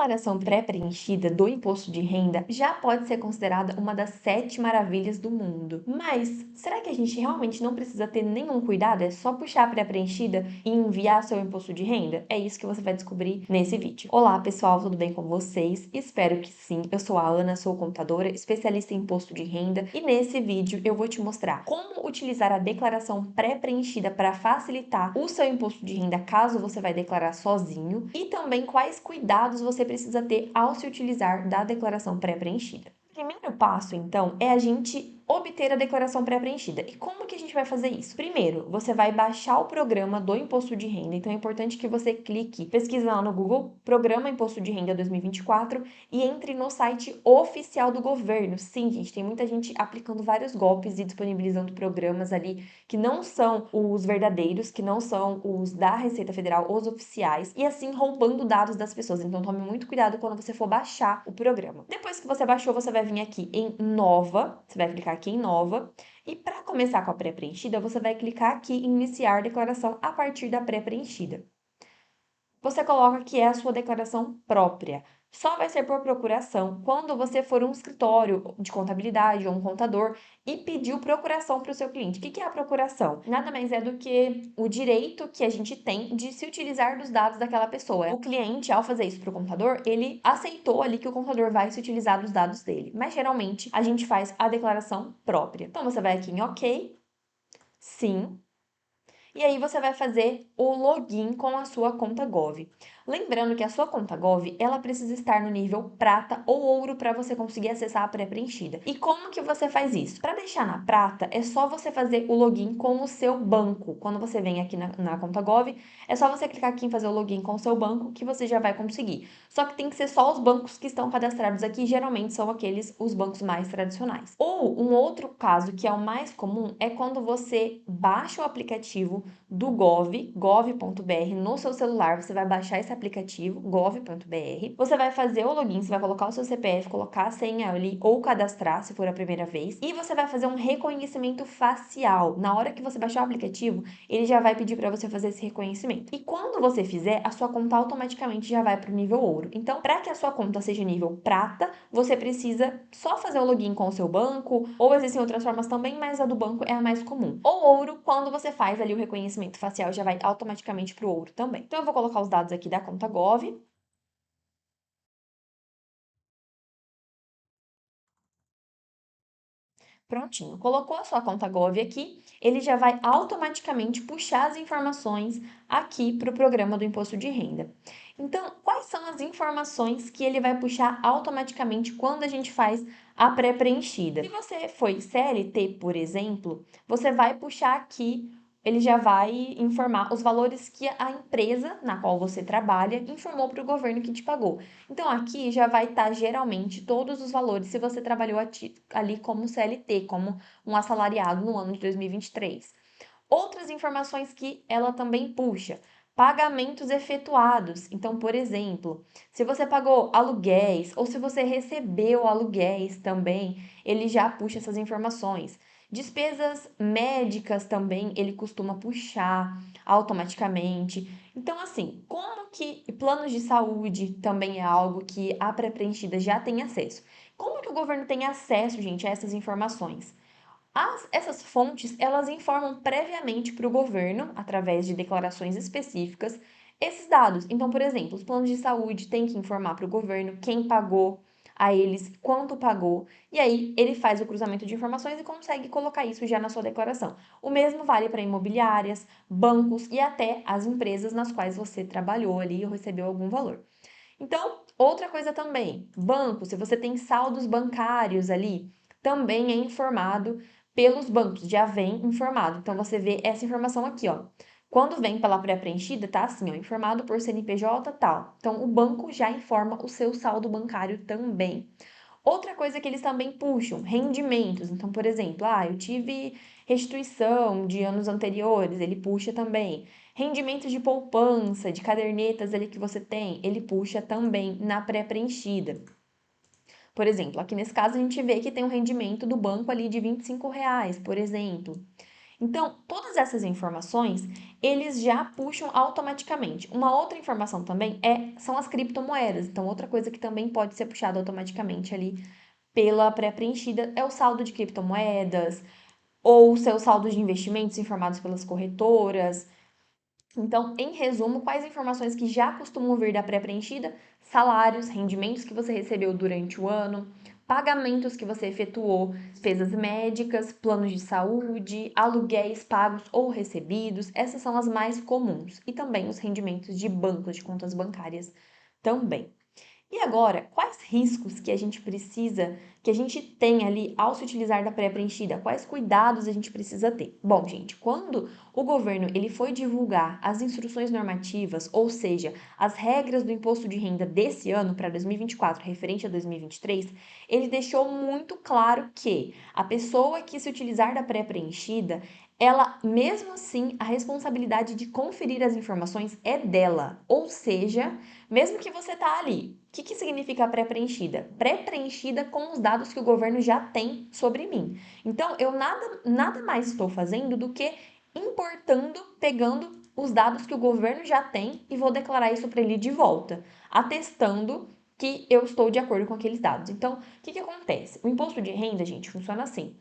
declaração pré-preenchida do imposto de renda já pode ser considerada uma das 7 maravilhas do mundo. Mas será que a gente realmente não precisa ter nenhum cuidado? É só puxar a pré-preenchida e enviar seu imposto de renda? É isso que você vai descobrir nesse vídeo. Olá pessoal, tudo bem com vocês? Espero que sim. Eu sou a Ana, sou contadora, especialista em imposto de renda, e nesse vídeo eu vou te mostrar como utilizar a declaração pré-preenchida para facilitar o seu imposto de renda caso você vai declarar sozinho, e também quais cuidados você precisa ter ao se utilizar da declaração pré-preenchida. O primeiro passo, então, é a gente obter a declaração pré-preenchida. E como que a gente vai fazer isso? Primeiro, você vai baixar o programa do Imposto de Renda, então é importante que você clique, pesquise lá no Google, Programa Imposto de Renda 2024, e entre no site oficial do governo. Sim, gente, tem muita gente aplicando vários golpes e disponibilizando programas ali que não são os verdadeiros, que não são os da Receita Federal, os oficiais, e assim roubando dados das pessoas. Então tome muito cuidado quando você for baixar o programa. Depois que você baixou, você vai vir aqui em Nova, você vai clicar aqui em Nova, e para começar com a pré-preenchida, você vai clicar aqui em Iniciar declaração a partir da pré-preenchida. Você coloca que é a sua declaração própria. Só vai ser por procuração quando você for um escritório de contabilidade ou um contador e pediu procuração para o seu cliente. O que é a procuração? Nada mais é do que o direito que a gente tem de se utilizar dos dados daquela pessoa. O cliente, ao fazer isso para o contador, ele aceitou ali que o contador vai se utilizar dos dados dele. Mas geralmente a gente faz a declaração própria. Então você vai aqui em OK, sim. E aí você vai fazer o login com a sua conta Gov. Lembrando que a sua conta Gov, ela precisa estar no nível prata ou ouro para você conseguir acessar a pré-preenchida. E como que você faz isso? Para deixar na prata, é só você fazer o login com o seu banco. Quando você vem aqui na conta Gov, é só você clicar aqui em fazer o login com o seu banco que você já vai conseguir. Só que tem que ser só os bancos que estão cadastrados aqui, geralmente são os bancos mais tradicionais. Ou um outro caso que é o mais comum é quando você baixa o aplicativo do gov.br no seu celular. Você vai baixar esse aplicativo, gov.br. Você vai fazer o login, você vai colocar o seu CPF, colocar a senha ali ou cadastrar, se for a primeira vez. E você vai fazer um reconhecimento facial. Na hora que você baixar o aplicativo, ele já vai pedir para você fazer esse reconhecimento. E quando você fizer, a sua conta automaticamente já vai para o nível ouro. Então, para que a sua conta seja nível prata, você precisa só fazer o login com o seu banco, ou existem outras formas também, mas a do banco é a mais comum. Ou ouro, quando você faz ali o reconhecimento facial, já vai automaticamente para o ouro também. Então, eu vou colocar os dados aqui da conta Gov. Prontinho. Colocou a sua conta Gov aqui, ele já vai automaticamente puxar as informações aqui para o programa do imposto de renda. Então, quais são as informações que ele vai puxar automaticamente quando a gente faz a pré-preenchida? Se você foi CLT, por exemplo, você vai puxar aqui, ele já vai informar os valores que a empresa na qual você trabalha informou para o governo que te pagou. Então, aqui já vai estar geralmente todos os valores se você trabalhou ali como CLT, como um assalariado no ano de 2023. Outras informações que ela também puxa. Pagamentos efetuados. Então, por exemplo, se você pagou aluguéis ou se você recebeu aluguéis também, ele já puxa essas informações. Despesas médicas também ele costuma puxar automaticamente. Então, assim, como que planos de saúde também é algo que a pré-preenchida já tem acesso? Como que o governo tem acesso, gente, a essas informações? Essas fontes, elas informam previamente para o governo, através de declarações específicas, esses dados. Então, por exemplo, os planos de saúde têm que informar para o governo quem pagou a eles, quanto pagou, e aí ele faz o cruzamento de informações e consegue colocar isso já na sua declaração. O mesmo vale para imobiliárias, bancos e até as empresas nas quais você trabalhou ali ou recebeu algum valor. Então, outra coisa também, banco, se você tem saldos bancários ali, também é informado pelos bancos, já vem informado. Então, você vê essa informação aqui, ó. Quando vem pela pré-preenchida, tá assim, ó, informado por CNPJ tal. Então, o banco já informa o seu saldo bancário também. Outra coisa que eles também puxam, rendimentos. Então, por exemplo, eu tive restituição de anos anteriores, ele puxa também. Rendimentos de poupança, de cadernetas ali que você tem, ele puxa também na pré-preenchida. Por exemplo, aqui nesse caso a gente vê que tem um rendimento do banco ali de R$ 25, por exemplo. Então, todas essas informações, eles já puxam automaticamente. Uma outra informação também são as criptomoedas. Então, outra coisa que também pode ser puxada automaticamente ali pela pré-preenchida é o saldo de criptomoedas ou seus saldos de investimentos informados pelas corretoras. Então, em resumo, quais informações que já costumam vir da pré-preenchida? Salários, rendimentos que você recebeu durante o ano, pagamentos que você efetuou, despesas médicas, planos de saúde, aluguéis pagos ou recebidos, essas são as mais comuns. E também os rendimentos de bancos, de contas bancárias também. E agora, quais riscos que a gente precisa, que a gente tem ali ao se utilizar da pré-preenchida? Quais cuidados a gente precisa ter? Bom, gente, quando o governo ele foi divulgar as instruções normativas, ou seja, as regras do imposto de renda desse ano para 2024, referente a 2023, ele deixou muito claro que a pessoa que se utilizar da pré-preenchida, ela, mesmo assim, a responsabilidade de conferir as informações é dela. Ou seja, mesmo que você tá ali, o que significa pré-preenchida? Pré-preenchida com os dados que o governo já tem sobre mim. Então, eu nada mais estou fazendo do que importando, pegando os dados que o governo já tem e vou declarar isso para ele de volta, atestando que eu estou de acordo com aqueles dados. Então, o que acontece? O imposto de renda, gente, funciona assim.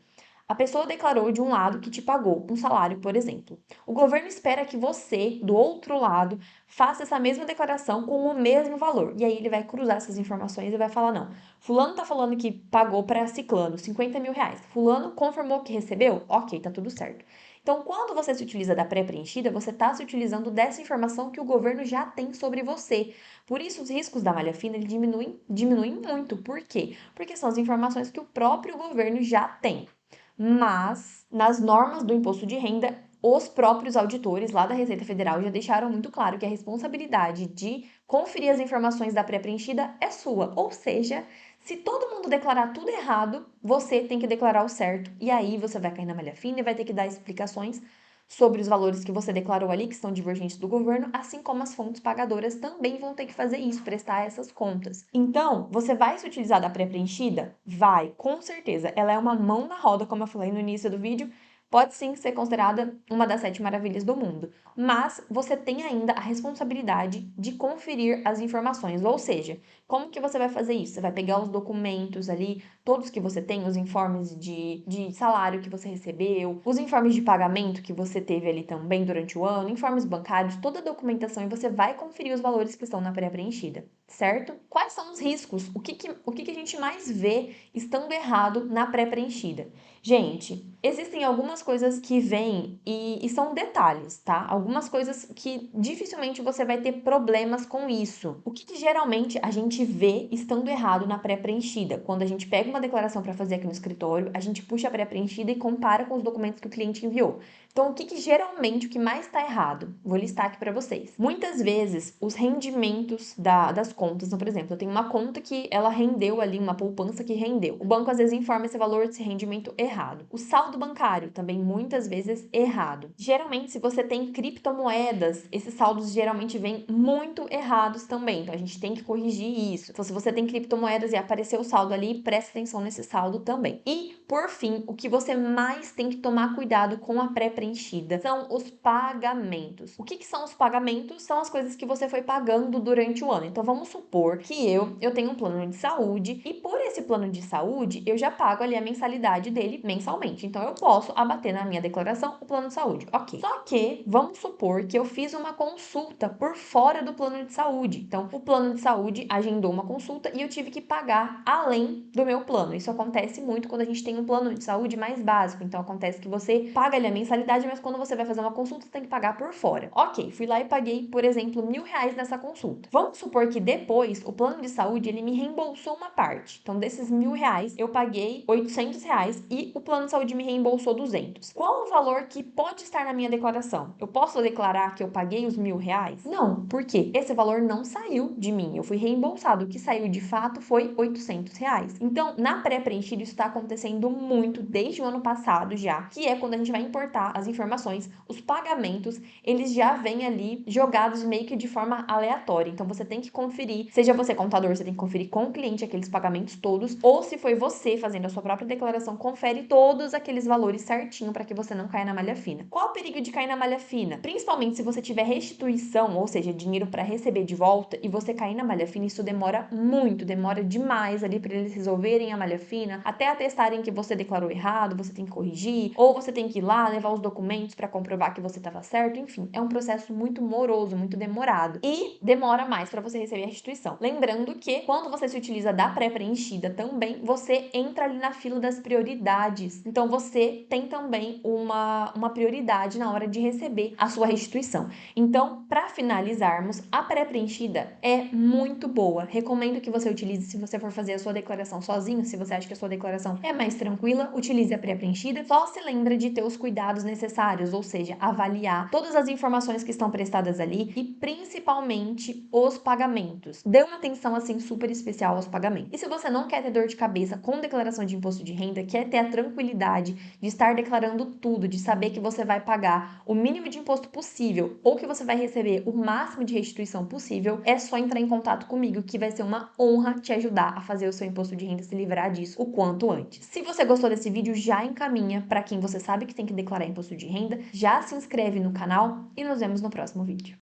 A pessoa declarou de um lado que te pagou um salário, por exemplo. O governo espera que você, do outro lado, faça essa mesma declaração com o mesmo valor. E aí ele vai cruzar essas informações e vai falar: não, fulano tá falando que pagou para ciclano 50 mil reais. Fulano confirmou que recebeu? Ok, tá tudo certo. Então, quando você se utiliza da pré-preenchida, você está se utilizando dessa informação que o governo já tem sobre você. Por isso, os riscos da malha fina diminuem muito. Por quê? Porque são as informações que o próprio governo já tem. Mas, nas normas do imposto de renda, os próprios auditores lá da Receita Federal já deixaram muito claro que a responsabilidade de conferir as informações da pré-preenchida é sua. Ou seja, se todo mundo declarar tudo errado, você tem que declarar o certo. E aí você vai cair na malha fina e vai ter que dar explicações sobre os valores que você declarou ali, que são divergentes do governo, assim como as fontes pagadoras também vão ter que fazer isso, prestar essas contas. Então, você vai se utilizar da pré-preenchida? Vai, com certeza. Ela é uma mão na roda, como eu falei no início do vídeo, pode sim ser considerada uma das 7 maravilhas do mundo, mas você tem ainda a responsabilidade de conferir as informações, ou seja, como que você vai fazer isso? Você vai pegar os documentos ali, todos que você tem, os informes de salário que você recebeu, os informes de pagamento que você teve ali também durante o ano, informes bancários, toda a documentação e você vai conferir os valores que estão na pré-preenchida, certo? Quais são os riscos? O que a gente mais vê estando errado na pré-preenchida? Gente, existem algumas coisas que vêm e são detalhes, tá? Algumas coisas que dificilmente você vai ter problemas com isso. O que geralmente a gente vê estando errado na pré-preenchida? Quando a gente pega uma declaração para fazer aqui no escritório, a gente puxa a pré-preenchida e compara com os documentos que o cliente enviou. Então, o que geralmente, o que mais está errado? Vou listar aqui para vocês. Muitas vezes, os rendimentos das contas, então, por exemplo, eu tenho uma conta que ela rendeu ali, uma poupança que rendeu. O banco às vezes informa esse valor desse rendimento errado. O saldo bancário também muitas vezes errado. Geralmente, se você tem criptomoedas, esses saldos geralmente vêm muito errados também. Então, a gente tem que corrigir isso. Então, se você tem criptomoedas e apareceu o saldo ali, preste atenção nesse saldo também. E, por fim, o que você mais tem que tomar cuidado com a pré-preenchida são os pagamentos. O que são os pagamentos? São as coisas que você foi pagando durante o ano. Então, vamos supor que eu tenho um plano de saúde e por esse plano de saúde, eu já pago ali a mensalidade dele mensalmente. Então, eu posso abater na minha declaração o plano de saúde. Ok. Só que, vamos supor que eu fiz uma consulta por fora do plano de saúde. Então, o plano de saúde agendou uma consulta e eu tive que pagar além do meu plano. Isso acontece muito quando a gente tem um plano de saúde mais básico. Então, acontece que você paga ali a mensalidade, mas quando você vai fazer uma consulta, você tem que pagar por fora. Ok, fui lá e paguei, por exemplo, R$ 1.000 nessa consulta. Vamos supor que depois o plano de saúde ele me reembolsou uma parte. Então, desses R$ 1.000, eu paguei R$ 800 e o plano de saúde me reembolsou 200. Qual o valor que pode estar na minha declaração? Eu posso declarar que eu paguei os R$ 1.000? Não, por quê? Esse valor não saiu de mim, eu fui reembolsado. O que saiu de fato foi R$ 800. Então, na pré-preenchida, isso está acontecendo muito desde o ano passado já, que é quando a gente vai importar as informações, os pagamentos, eles já vêm ali jogados meio que de forma aleatória. Então, você tem que conferir, seja você contador, você tem que conferir com o cliente aqueles pagamentos todos, ou se foi você fazendo a sua própria declaração, confere todos aqueles valores certinho para que você não caia na malha fina. Qual o perigo de cair na malha fina? Principalmente se você tiver restituição, ou seja, dinheiro para receber de volta, e você cair na malha fina, isso demora muito, demora demais ali para eles resolverem a malha fina, até atestarem que você declarou errado, você tem que corrigir, ou você tem que ir lá levar os documentos para comprovar que você estava certo, enfim, é um processo muito moroso, muito demorado e demora mais para você receber a restituição. Lembrando que quando você se utiliza da pré-preenchida também, você entra ali na fila das prioridades. Então você tem também uma prioridade na hora de receber a sua restituição. Então, para finalizarmos, a pré-preenchida é muito boa. Recomendo que você utilize se você for fazer a sua declaração sozinho, se você acha que a sua declaração é mais tranquila, utilize a pré-preenchida. Só se lembra de ter os cuidados necessários, ou seja, avaliar todas as informações que estão prestadas ali e principalmente os pagamentos. Dê uma atenção assim super especial aos pagamentos. E se você não quer ter dor de cabeça com declaração de imposto de renda, quer ter a tranquilidade de estar declarando tudo, de saber que você vai pagar o mínimo de imposto possível ou que você vai receber o máximo de restituição possível, é só entrar em contato comigo que vai ser uma honra te ajudar a fazer o seu imposto de renda se livrar disso o quanto antes. Se você gostou desse vídeo, já encaminha para quem você sabe que tem que declarar imposto de renda, já se inscreve no canal e nos vemos no próximo vídeo.